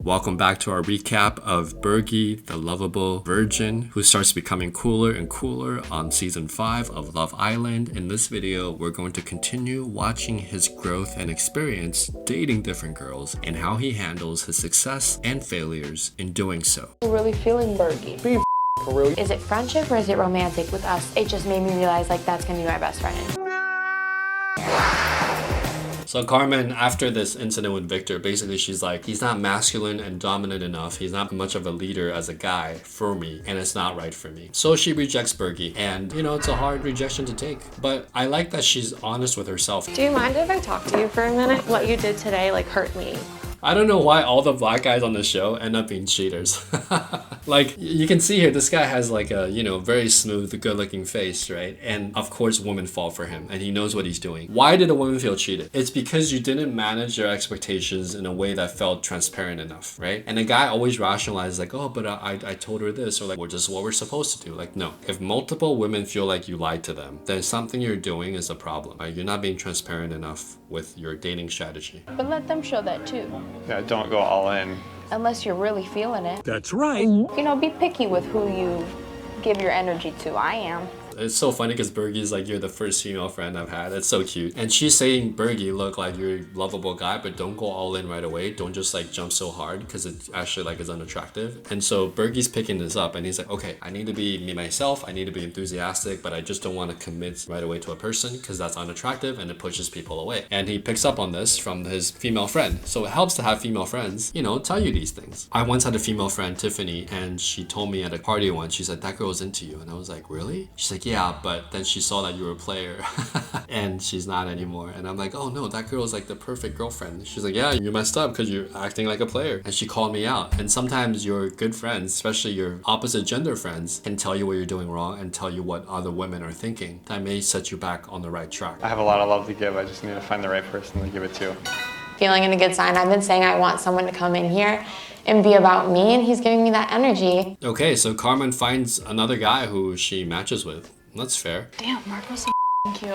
Welcome back to our recap of Bergie, the lovable virgin who starts becoming cooler and cooler on season 5 of Love Island. In this video, we're going to continue watching his growth and experience dating different girls and how he handles his success and failures in doing so. I'm really feeling Bergie. For real. Is it friendship or is it romantic with us? It just made me realize like that's gonna be my best friend. So Carmen, after this incident with Victor, basically she's like, he's not masculine and dominant enough. He's not much of a leader as a guy for me, and it's not right for me. So she rejects Bergie, and you know, it's a hard rejection to take. But I like that she's honest with herself. Do you mind if I talk to you for a minute? What you did today like hurt me. I don't know why all the black guys on the show end up being cheaters. Like, you can see here, this guy has like a, you know, very smooth, good-looking face, right? And of course, women fall for him, and he knows what he's doing. Why did a woman feel cheated? It's because you didn't manage your expectations in a way that felt transparent enough, right? And the guy always rationalizes like, oh, but I told her this, or like, well, this is what we're supposed to do. Like, no. If multiple women feel like you lied to them, then something you're doing is a problem, right? You're not being transparent enough with your dating strategy. But let them show that too. Yeah, don't go all in. Unless you're really feeling it. That's right. You know, be picky with who you give your energy to. I am. It's so funny because Bergie's like, you're the first female friend I've had. It's so cute. And she's saying, Bergie, look, like, you're a lovable guy, but don't go all in right away. Don't just like jump so hard because it actually like is unattractive. And so Bergie's picking this up and he's like, okay, I need to be me myself. I need to be enthusiastic, but I just don't want to commit right away to a person because that's unattractive and it pushes people away. And he picks up on this from his female friend. So it helps to have female friends, you know, tell you these things. I once had a female friend, Tiffany, and she told me at a party once, she said, that girl's into you. And I was like, really? She's like, yeah, but then she saw that you were a player and she's not anymore. And I'm like, oh no, that girl is like the perfect girlfriend. She's like, yeah, you messed up because you're acting like a player. And she called me out. And sometimes your good friends, especially your opposite gender friends, can tell you what you're doing wrong and tell you what other women are thinking. That may set you back on the right track. I have a lot of love to give. I just need to find the right person to give it to. Feeling in a good sign. I've been saying I want someone to come in here and be about me, and he's giving me that energy. Okay, so Carmen finds another guy who she matches with. That's fair. Damn, Marco's so cute.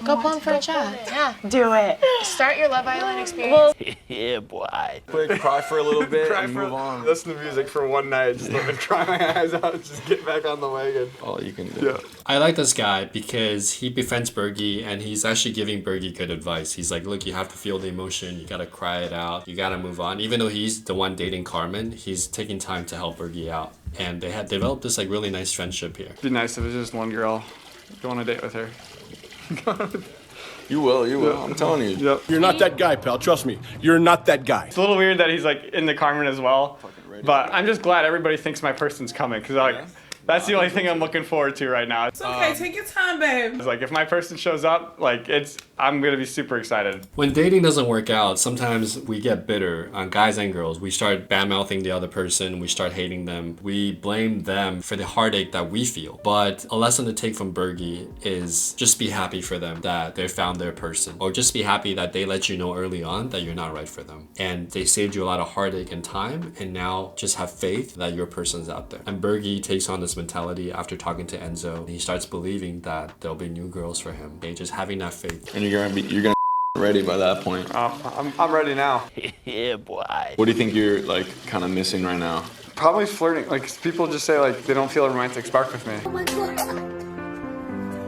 Go pull him for a chat. Yeah. Do it. Start your Love Island experience. Yeah, boy. Quick, cry for a little bit and move on. Listen to music for one night. Just let me cry my eyes out and just get back on the wagon. All you can do. Yeah. I like this guy because he befriends Bergie and he's actually giving Bergie good advice. He's like, look, you have to feel the emotion. You gotta cry it out. You gotta move on. Even though he's the one dating Carmen, he's taking time to help Bergie out. And they had developed this like really nice friendship here. It'd be nice if it was just one girl. Go on a date with her. You will. I'm telling you. Yep. You're not that guy, pal. Trust me. You're not that guy. It's a little weird that he's like into Carmen as well. But I'm just glad everybody thinks my person's coming because like that's the only thing I'm looking forward to right now. It's okay, take your time, babe. It's like if my person shows up, like I'm gonna be super excited. When dating doesn't work out, sometimes we get bitter on guys and girls. We start bad-mouthing the other person. We start hating them. We blame them for the heartache that we feel. But a lesson to take from Bergie is just be happy for them that they found their person. Or just be happy that they let you know early on that you're not right for them. And they saved you a lot of heartache and time. And now just have faith that your person's out there. And Bergie takes on this mentality after talking to Enzo. He starts believing that there'll be new girls for him. Okay, just having that faith. And you're gonna ready by that point. I'm ready now. Yeah, boy. What do you think you're like kind of missing right now? Probably flirting. Like people just say like they don't feel a romantic spark with me.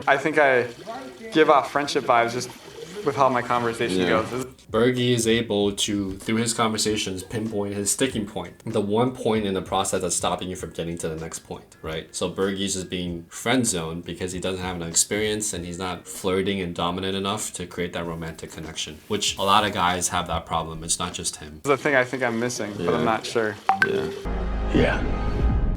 I think I give off friendship vibes just with how my conversation goes. Bergie is able to, through his conversations, pinpoint his sticking point. The one point in the process that's stopping you from getting to the next point, right? So Bergie's just being friend zoned because he doesn't have enough experience and he's not flirting and dominant enough to create that romantic connection, which a lot of guys have that problem. It's not just him. It's the thing I think I'm missing, but I'm not sure. Yeah.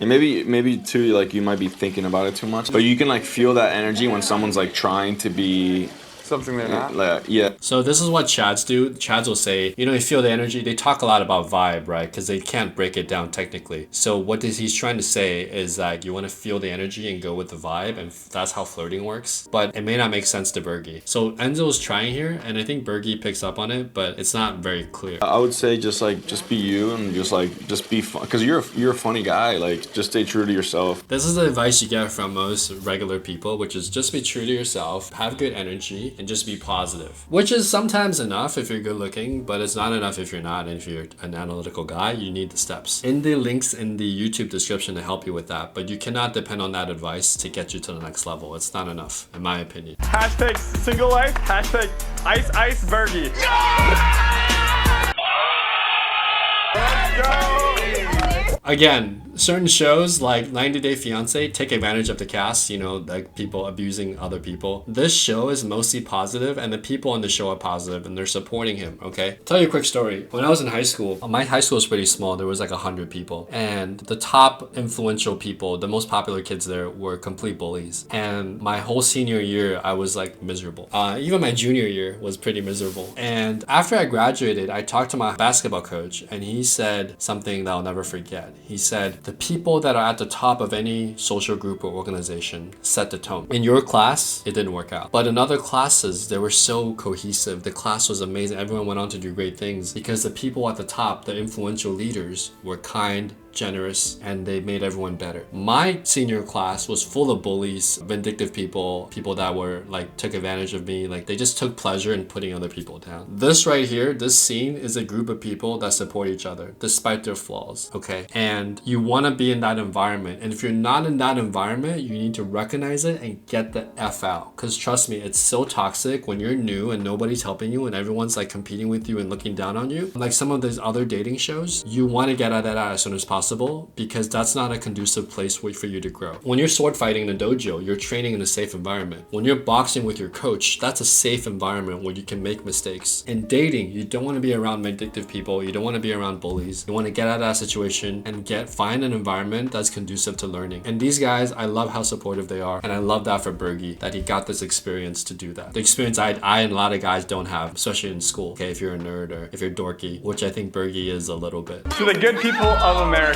And maybe too, like you might be thinking about it too much, but you can like feel that energy when someone's like trying to be something they're not. Yeah. So this is what Chads do. Chads will say, you know, you feel the energy. They talk a lot about vibe, right? Because they can't break it down technically. So what he's trying to say is that you want to feel the energy and go with the vibe, and that's how flirting works. But it may not make sense to Bergie. So Enzo's trying here, and I think Bergie picks up on it, but it's not very clear. I would say just be you and just be fun, because you're a funny guy. Like just stay true to yourself. This is the advice you get from most regular people, which is just be true to yourself, have good energy, energy and just be positive, which is sometimes enough if you're good looking, but it's not enough if you're not. And if you're an analytical guy, you need the steps in the links in the YouTube description to help you with that. But you cannot depend on that advice to get you to the next level. It's not enough, in my opinion. Hashtag single life, hashtag ice Bergie. Let's go! Again, certain shows like 90 Day Fiancé take advantage of the cast, you know, like people abusing other people. This show is mostly positive, and the people on the show are positive and they're supporting him, okay? Tell you a quick story. When I was in high school, my high school was pretty small. There was like 100 people, and the top influential people, the most popular kids there, were complete bullies. And my whole senior year, I was like miserable. Even my junior year was pretty miserable. And after I graduated, I talked to my basketball coach, and he said something that I'll never forget. He said, the people that are at the top of any social group or organization set the tone. In your class, it didn't work out. But in other classes, they were so cohesive. The class was amazing. Everyone went on to do great things because the people at the top, the influential leaders, were kind, generous, and they made everyone better. My senior class was full of bullies, vindictive people that were like took advantage of me. Like they just took pleasure in putting other people down. This right here, this scene is a group of people that support each other despite their flaws, okay? And you want to be in that environment. And if you're not in that environment, you need to recognize it and get the F out. Because trust me, it's so toxic when you're new and nobody's helping you and everyone's like competing with you and looking down on you. Like some of these other dating shows, you want to get out of that as soon as possible, because that's not a conducive place for you to grow. When you're sword fighting in a dojo, you're training in a safe environment. When you're boxing with your coach, that's a safe environment where you can make mistakes. In dating, you don't want to be around vindictive people. You don't want to be around bullies. You want to get out of that situation and find an environment that's conducive to learning. And these guys, I love how supportive they are. And I love that for Bergie, that he got this experience to do that. The experience I and a lot of guys don't have, especially in school, okay, if you're a nerd or if you're dorky, which I think Bergie is a little bit. To the good people of America,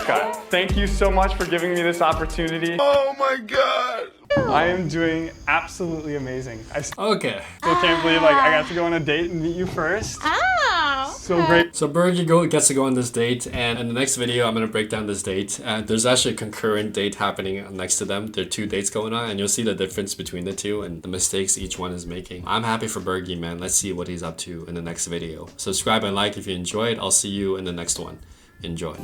thank you so much for giving me this opportunity. Oh my God! I am doing absolutely amazing. I still Okay. can't believe like I got to go on a date and meet you first. Oh. So great. So Bergie gets to go on this date, and in the next video, I'm gonna break down this date. And there's actually a concurrent date happening next to them. There are two dates going on, and you'll see the difference between the two and the mistakes each one is making. I'm happy for Bergie, man. Let's see what he's up to in the next video. Subscribe and like if you enjoyed. I'll see you in the next one. Enjoy.